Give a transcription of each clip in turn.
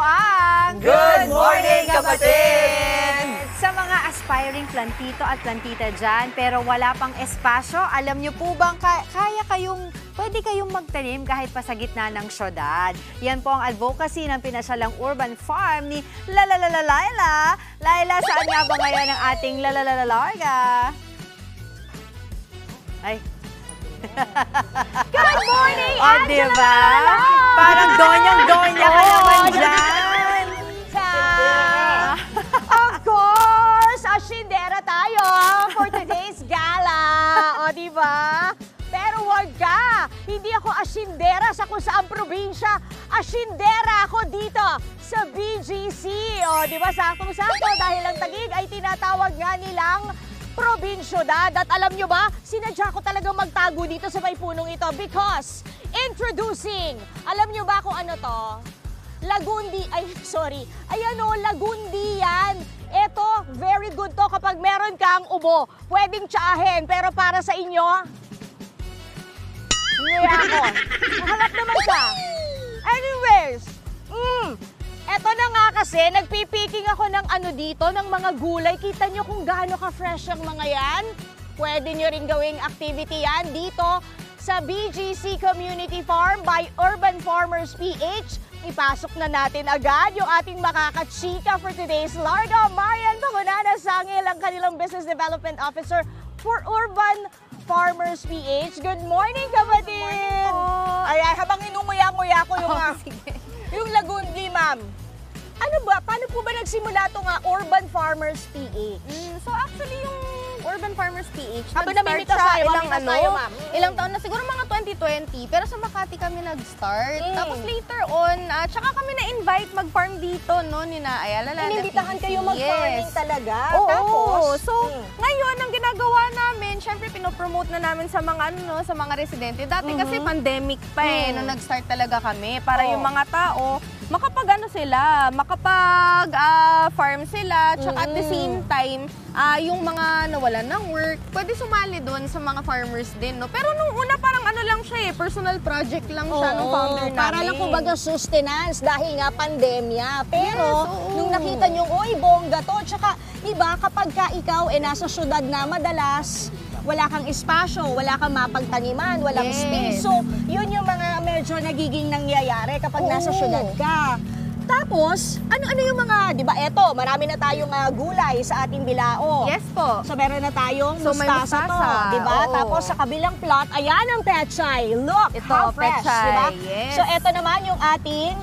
ang Good Morning, Kapatid! Sa mga aspiring plantito at plantita dyan, pero wala pang espasyo, alam nyo po bang pwede kayong magtanim kahit pa sa gitna ng syudad? Yan po ang advocacy ng pinasyalang urban farm ni Laila. Laila, saan nga ba ngayon ang ating Laila? Ay. Good morning, O, diba? Parang donyang-donya ka naman dyan. Of course, asyendera tayo for today's gala. O, diba? Pero wag ka! Hindi ako asyendera sa kung saang probinsya. Asyendera ako dito sa BGC. O, diba? Saktong-sakto dahil ang Taguig ay tinatawag nga nilang probinsyudad. At alam nyo ba, sinadya ko talagang magtago dito sa may punong ito because introducing, alam nyo ba kung ano to? Lagundi, ayan o, lagundi yan. Ito, very good to kapag meron kang ubo. Pwedeng tsahin, pero para sa inyo, nguya ako. Nahanap naman siya. Anyways, eto na nga kasi, nagpipiking ako ng ano dito, ng mga gulay. Kita nyo kung gaano ka-fresh ang mga yan. Pwede nyo rin gawing activity yan dito sa BGC Community Farm by Urban Farmers PH. Ipasok na natin agad yung ating makakachika for today's Larga. Marian Pagunana Sangil, ang kanilang Business Development Officer for Urban Farmers PH. Good morning, kapatid! Ay, habang inunguya-nguya ko yung, yung lagundi, ma'am. Ano ba? Paano po ba nagsimula itong Urban Farmers PH? So actually yung Urban Farmers PH, Habang nag-start namimitas siya tayo, ma'am. ilang taon na, siguro mga 2020, pero sa Makati kami nag-start. Tapos later on, tsaka kami na-invite mag-farm dito, no, ni na Ayala. Inimbitahan kayo mag-farming talaga? Oo. Tapos? So, ngayon, ang ginagawa namin, syempre pinopromote na namin sa mga sa mga residente. Dati kasi pandemic pa nung nag-start talaga kami. Para yung mga tao, makapag-farm sila, tsaka at the same time, yung mga nawalan ng work, pwede sumali doon sa mga farmers din, no? Pero nung una, parang ano lang siya personal project lang siya nung founder namin. Para lang kumbaga sustenance dahil nga pandemya. Pero, nung nakita nyo, oy, bongga to, tsaka, diba, kapag ka ikaw nasa syudad na madalas, wala kang espasyo, wala kang mapagtaniman, walang space. So, yun yung mga medyo nagiging nangyayari kapag nasa syudad ka. Tapos, ano-ano yung mga, di ba, eto, marami na tayong gulay sa ating bilao. Yes po. So, meron na tayong So, may mustasa to, mustasa, di ba? oo. Tapos, sa kabilang plot, ayan ang pechay. Look, Ito, how fresh, pechay, di ba? yes. So, eto naman yung ating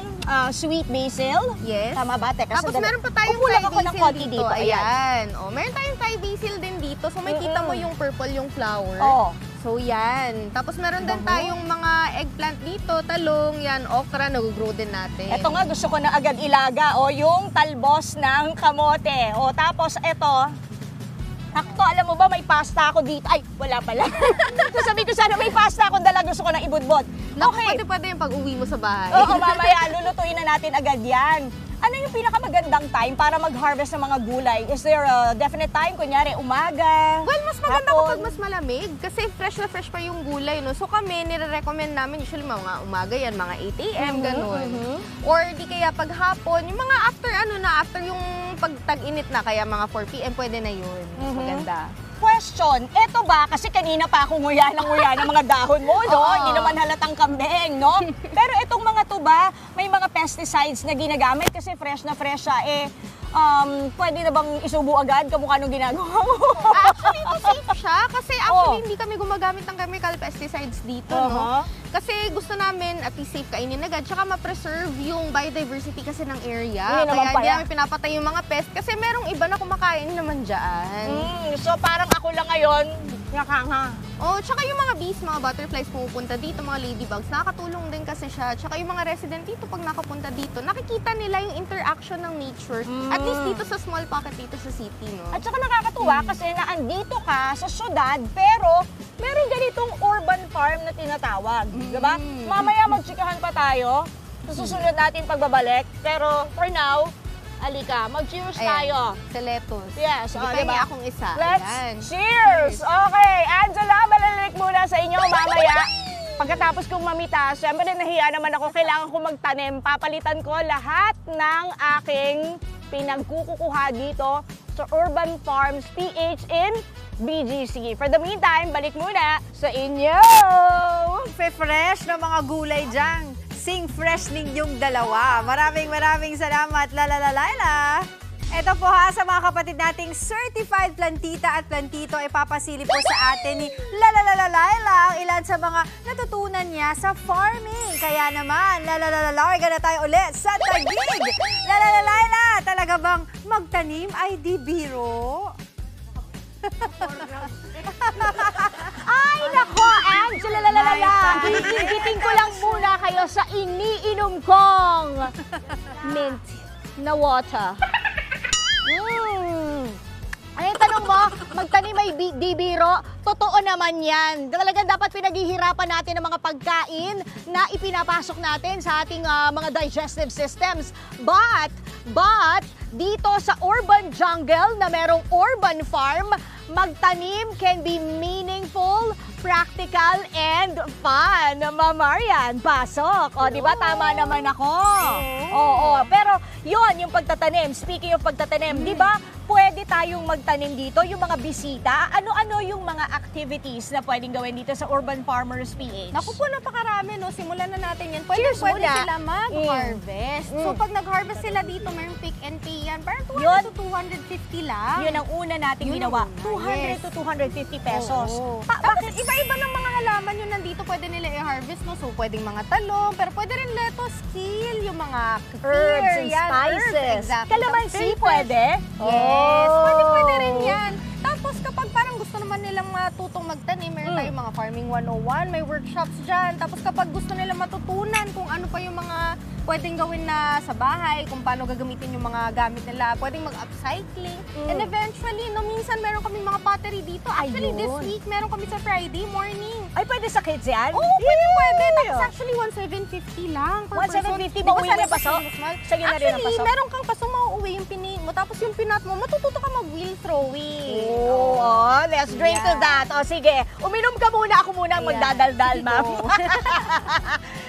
sweet basil. Yes. Tama ba? Teka, Tapos sandali. meron pa tayong Kukulang Thai ako ng basil konti dito. Ayan. Ayan. O, meron tayong Thai basil din dito. So, may kita mo yung purple, yung flower. Oh. So, yan. Tapos meron din tayong mga eggplant dito, talong, yan, okra, nag-grow din natin. Ito nga, gusto ko na agad ilaga, yung talbos ng kamote. Tapos ito, sakto, alam mo ba, may pasta ako dito. Ay, wala pala. So sabi ko sana may pasta akong dala, gusto ko na ibudbod. Okay. Pwede yung pag-uwi mo sa bahay. Oo, mamaya, lulutuin na natin agad yan. Ano yung pinakamagandang time para mag-harvest ng mga gulay? Is there a definite time? Kunyari, umaga? Well, mas maganda hapon? kapag mas malamig kasi fresh na fresh pa yung gulay, no? So kami, nire-recommend namin usually mga umaga yan, mga 8 a.m., ganun. Or di kaya pag hapon, yung mga after yung pag-tag-init na, kaya mga 4 p.m. pwede na yun. Mas maganda. Question, eto ba, kasi kanina pa ako nguya ng mga dahon mo, no? Oo. Hindi naman halatang kambing, no? Pero etong mga to ba, may mga pesticides na ginagamit kasi fresh na fresh siya, pwede na bang isubo agad kamukha nung ginagawa mo? Actually, ito safe siya kasi actually hindi kami gumagamit ng chemical pesticides dito, no? Kasi gusto namin at least safe kainin agad, tsaka ma-preserve yung biodiversity kasi ng area. Yun naman Kaya pala. hindi namin pinapatay yung mga pest kasi merong iba na kumakain naman dyan. So parang ako lang ngayon, nakanga. Oh, tsaka yung mga bees, mga butterflies pumupunta dito, mga ladybugs, nakakatulong din kasi siya. Tsaka yung mga resident dito, pag nakapunta dito, nakikita nila yung interaction ng nature. At least dito sa small pocket dito sa city, no? At saka nakakatuwa kasi naandito ka sa syudad, pero meron ganitong urban farm na tinatawag. Diba? Mamaya magtsikahan pa tayo sa susunod natin pagbabalik. Pero for now, alika, mag-cheers tayo. Sa lettuce. Yes, Sige, diba? akong isa. Let's Ayan. cheers! Okay, Angela, malalik muna sa inyo mamaya. Pagkatapos kong mamita, syempre nahiya naman ako, kailangan ko magtanim. Papalitan ko lahat ng aking pinagkukuha dito sa Urban Farms PH in BGC. For the meantime, balik muna sa inyo! Fresh na mga gulay dyan. Sing fresh ninyong dalawa. Maraming salamat, Laila. Ito po ha, sa mga kapatid nating certified plantita at plantito, ipapasili po sa atin ni Laila ang ilan sa mga natutunan niya sa farming. Kaya naman, larga na tayo ulit sa Taguig. Laila, talaga bang magtanim ay di biro? Ay, nako, Angela, hihigitin ko lang muna kayo sa iniinom kong mint na water. Ay, tanong mo, magtanim ay di biro? Totoo naman yan. Talagang dapat pinaghihirapan natin ang mga pagkain na ipinapasok natin sa ating mga digestive systems. But, dito sa urban jungle na merong urban farm, magtanim can be meaningful, practical, and fun. Mamarian, pasok. O, di ba? Tama naman ako. Oo. Pero, yon yung pagtatanim. Speaking of pagtatanim, di ba? Pwede tayong magtanim dito, yung mga bisita. Ano-ano yung mga activities na pwedeng gawin dito sa Urban Farmers PH? Naku po, napakarami, no? Simulan na natin yan. Pwede Cheers muna. sila mag-harvest. So, pag nag-harvest sila dito, mayroong pick and pay yan. Parang 200 Yun. to 250 lang. Yun ang una nating Yun ginawa. ang una, 200 to 250 pesos. Oo. Tapos, iba-iba ng mga halaman yun nandito pwede nila i-harvest, no? So, pwedeng mga talong, pero pwede rin lettuce, kale, yung mga Herbs and yan, spices. herbs, exactly. Calamansi, Tapos, pwede? Yes, Oh. pwede rin yan. Tapos kapag parang gusto naman nilang matutong magtanim, meron tayong mga Farming 101, may workshops dyan. Tapos kapag gusto nilang matutunan kung ano pa yung mga pwedeng gawin na sa bahay, kung paano gagamitin yung mga gamit nila, pwedeng mag-upcycling. And eventually, no, minsan meron kami mga pottery dito. Actually, this Ayun. week, meron kami sa Friday morning. Ay, pwede sa kids yan? Oo, pwede. Tapos actually, 1,750 lang per 1,750, person. mauwi mo sana yung paso? mas mahal. Sa'yo na rin ang Actually, paso? meron kang paso, mauuwi yung pini mo. Tapos yung pinat mo, matututo ka mag-wheel throwing. Oo, let's drink to Yeah. that. O sige, uminom ka muna, ako muna ang Ayan. magdadaldal, ma'am. Oo.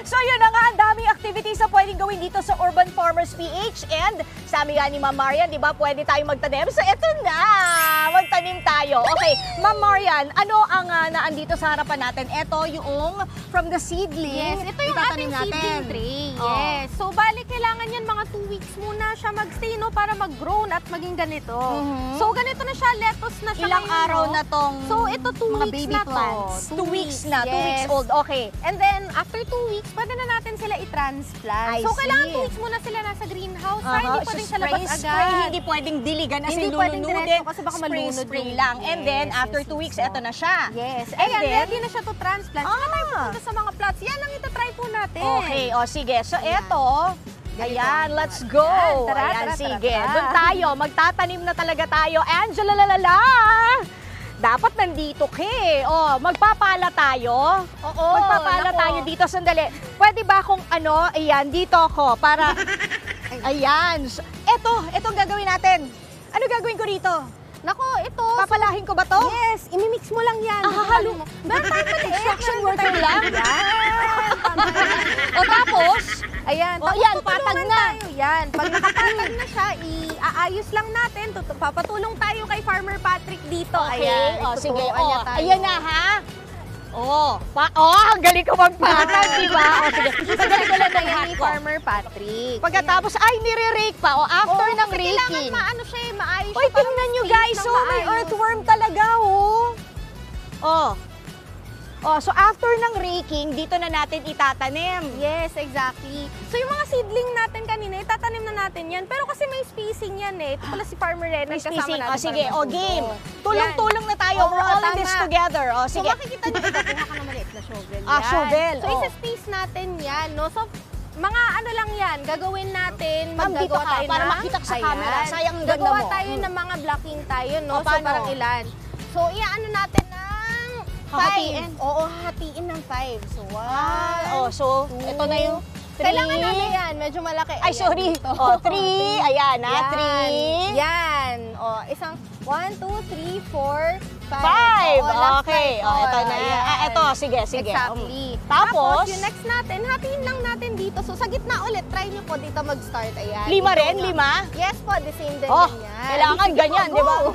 So yun na nga, ang daming activities na pwedeng gawin dito sa Urban Farmers PH. And sabi nga ni Ma'am Marian, di ba, pwede tayong magtanim. So eto na, magtanim tayo. Okay, Ma'am Marian, ano ang naandito sa harapan natin? Ito yung from the seedling. Yes, ito yung itatanim ating seedling tray. Oh. Yes. So, bali, kailangan yan mga 2 weeks muna siya mag-stay, no, para mag-grown at maging ganito. So, ganito na siya, lettuce na siya. Ilang ngayon, araw no? na tong So, ito 2 mga weeks baby na plants? to. 2 weeks na, 2 weeks yes. old. Okay. And then, after 2 weeks, pwede na natin sila i-transplant. I So, kailangan see. 2 weeks muna sila nasa greenhouse. Aha, Hindi pwedeng sa labas agad. Hindi pwedeng diligan as Hindi in pwedeng lulunudin. diretso kasi baka Spray malunod yung- lang. And then, Yes, after yes, 2 weeks, yes, eto na siya. Yes. And Ayan, then, ready na siya to transplant. Saka tayo pupunta sa mga plots. Yan ang itatry po natin. Okay, o sige. So, Ayan. eto, ayan, let's go. Ayan, tara, Ayan, tara, sige. tara. Doon tayo, magtatanim na talaga tayo. Angela, lalala! Dapat nandito ka eh. O, magpapala tayo. Oo, Magpapala nako. tayo dito. Sandali. Pwede ba kung ano, ayan, dito ako para... Ayan. So, eto ang gagawin natin. Ano gagawin ko dito? Nako, ito. Papalahin ko ba to? Yes, imimix mo lang yan. Halo. Meron tayong maliit. Construction meron worker tayong lang? Yan. O tapos, Ayan. O, Tapos yan, tutulungan patag na. Tayo. Yan. Pag nakapatag na siya, iaayos lang natin. Papatulong tayo kay Farmer Patrick dito. okay. Ayan. O, sige. Tuturuan niya tayo. Ayan na ha. Ang galing ko magpatag, di ba? O, sige. Pagaling ko lang ng Ayan hat ni ko. Farmer Patrick. Pagkatapos, ay, nire-rake pa. O, after Oo, ng kasi kailangan raking. maano siya, maayos Oy, siya. para tingnan nyo ma-space guys. ng So, may maayos. earthworm talaga, oh. So after ng raking, dito na natin itatanim. Yes, exactly. So yung mga seedling natin kanina, itatanim na natin yan. Pero kasi may spacing yan eh. Ito pala si Farmer Ren, May kasama spacing. natin. O, sige. para O, matuto. game. Yan. Tulong-tulong na tayo. Oo, We're all in this tama. together. O, So sige. makikita nyo dito, kuha ka ng maliit na shovel. Ah, Yan. shovel, So oh. isa-space natin yan, no? So mga ano lang yan, gagawin natin, Ma'am, dito maggagawa ka, tayo para ng... makita ka sa Ayan. camera. Sayang ang ganda Gagawa mo. tayo ng mga blocking tayo, no? O, So paano? parang ilan. So iaano natin ng 5. Hahatiin? Oo, hahatiin ng 5. So 1, So, ito na yung 3. Kailangan namin yan, medyo malaki. Ay, Ayan, sorry. dito. O, 3. Ayan, ha? Yan. 3. Yan. O, isang 1, 2, 3, 4, 5. 5. Oo, last Okay. five. O, ito Oo, na. ayan. eto, sige. Exactly. Tapos, yung next natin, hatiin lang natin dito. So, sa gitna ulit, try nyo po dito mag-start. Ayan. 5 Dito rin, nga. 5? Yes po, the same din. Oh, ganyan. kailangan Sige ganyan, po, di ba? go.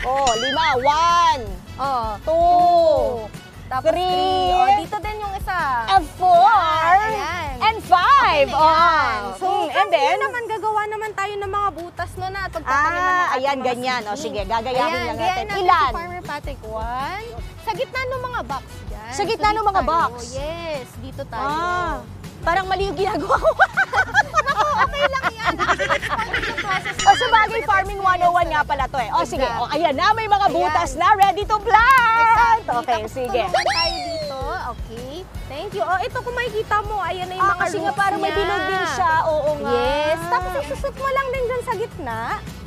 Oh, 5. 1, Oh. 2, Tapos 3. 3. Oh, dito din yung isa. and 4, Ayan. and 5. Ayan. So, and then, naman, gagawa naman tayo ng mga butas no na at pagtatanim ng ating ayan, mga ganyan. O, seedling. sige, gagayahin Ayan, lang gayahin natin. natin Ilan? si Farmer Patrick. 1. Sa gitna ng mga box dyan. Sa gitna ng mga dito box? tayo. Yes, dito tayo. Parang mali yung ginagawa ko. Okay lang yan. Kasi it's part of the process. O, sa bagay, farming 101 nga pala to eh. O, sige. O, ayan na, may mga butas na ready to plant. Exactly. Okay, Tapos sige. tulungan tayo dito. Okay. Thank you. Oh, ito kung makikita mo, ayan na yung mga Kasi nga roots parang may niya. bilog din siya. Oo nga. Yes. Tapos isusot mo lang din dyan sa gitna.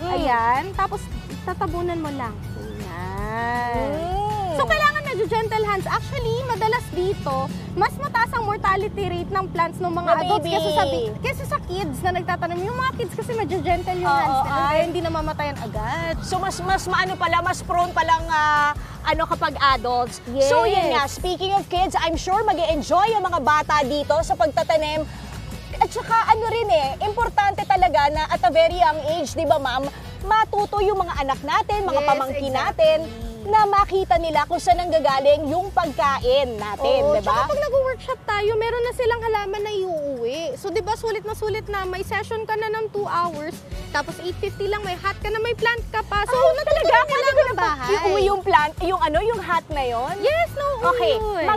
Ayan. Tapos tatabunan mo lang. Ayan. So, kailangan medyo gentle hands. Actually, madalas dito, mas mataas ang mortality rate ng plants ng mga Na adults baby. kaysa sa kids na nagtatanim. Yung mga kids kasi medyo gentle yung Oo, hands nila, ay. kaya hindi namamatayan agad. So, mas maano pala, mas prone palang kapag adults. Yes. So, yun nga, speaking of kids, I'm sure mag-e-enjoy ang mga bata dito sa pagtatanim. At saka ano rin importante talaga na at a very young age, di ba ma'am, matuto yung mga anak natin, mga Yes, pamangkin exactly. natin, na makita nila kung saan nanggagaling yung pagkain natin, Oo, di ba? tsaka pag nag-workshop tayo, meron na silang halaman na iuuwi. So, di ba, sulit na may session ka na ng 2 hours, tapos 850 lang, may hat ka na, may plant ka pa. So, natutunan nila ang bahay. Iuwi yung plant, yung hat na yon? Yes, no, Okay, yun.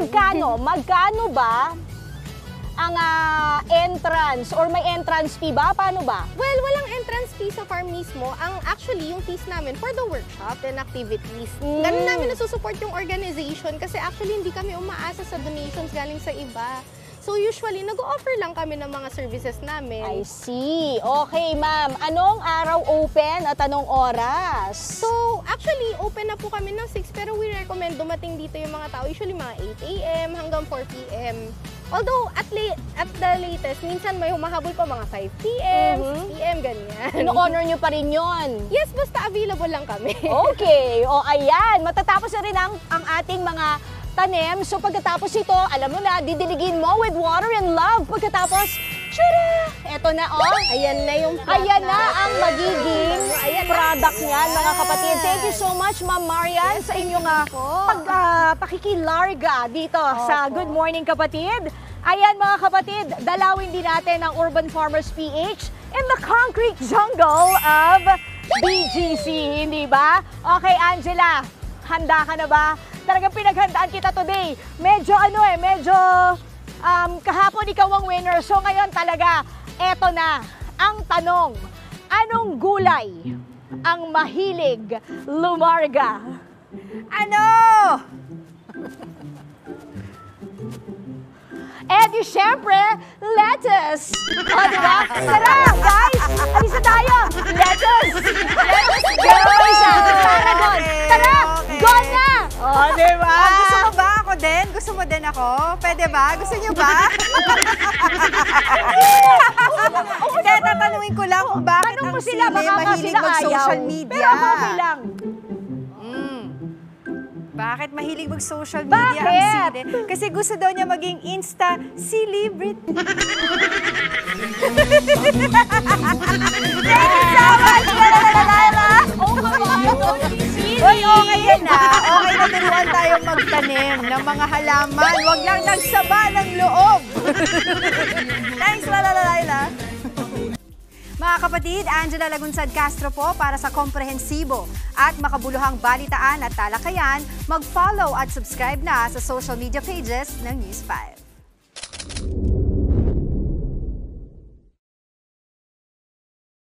magkano ba ang entrance or may entrance fee ba? Paano ba? Well, walang entrance fee sa farm mismo. Actually, yung fees namin for the workshop and activities. Ganun namin nasusupport yung organization kasi actually hindi kami umaasa sa donations galing sa iba. So usually, nag-offer lang kami ng mga services namin. I see. Okay, ma'am. Anong araw open at anong oras? So, actually, open na po kami ng 6 pero we recommend dumating dito yung mga tao. Usually, mga 8 a.m. hanggang 4 p.m. Although, at the latest, minsan may humahabol pa mga 5 p.m., 6 p.m., ganyan. Ino-honor nyo pa rin yon. Yes, basta available lang kami. Okay. O, ayan. Matatapos na rin ang ating mga tanim. So, pagkatapos ito, alam mo na, didiligin mo with water and love. Pagkatapos, tshara! Eto na, oh. Ayan na yung plot Ayan na natin. ang magiging Ayan na. product niyan, mga Ayan. kapatid. Thank you so much, Ma'am Marian, sa inyong pakikilarga dito sa Good Morning Kapatid. Ayan, mga kapatid, dalawin din natin ang Urban Farmers PH in the concrete jungle of BGC, hindi ba? Okay, Angela, handa ka na ba? Talagang pinaghandaan kita today. Medyo kahapon ikaw ang winner. So ngayon talaga, eto na ang tanong. Anong gulay ang mahilig lumarga? Ano? Eh di syempre, lettuce! O, diba? Tara, guys! Alisa tayo! Lettuce! Lettuce! Meron pa isa! Paragon! Tara! Okay. Go na! O, diba? Gusto mo ba ako din? Gusto mo din ako? Pwede ba? Gusto niyo ba? Kaya tatanungin ko lang kung bakit Tanong ang mo sila, sili baka mahilig sila ayaw. mag-social media. Pero okay lang. Bakit mahilig mag-social media ang Bakit? sili? Kasi gusto daw niya maging Insta celebrity. Uy, okay yan na. Okay na turuan tayong magtanim ng mga halaman. Huwag lang nagsaba ng loob. Thanks, Laila. Mga kapatid, Angela Lagunsad Castro po para sa komprehensibo at makabuluhang balitaan at talakayan. Mag-follow at subscribe na sa social media pages ng News 5.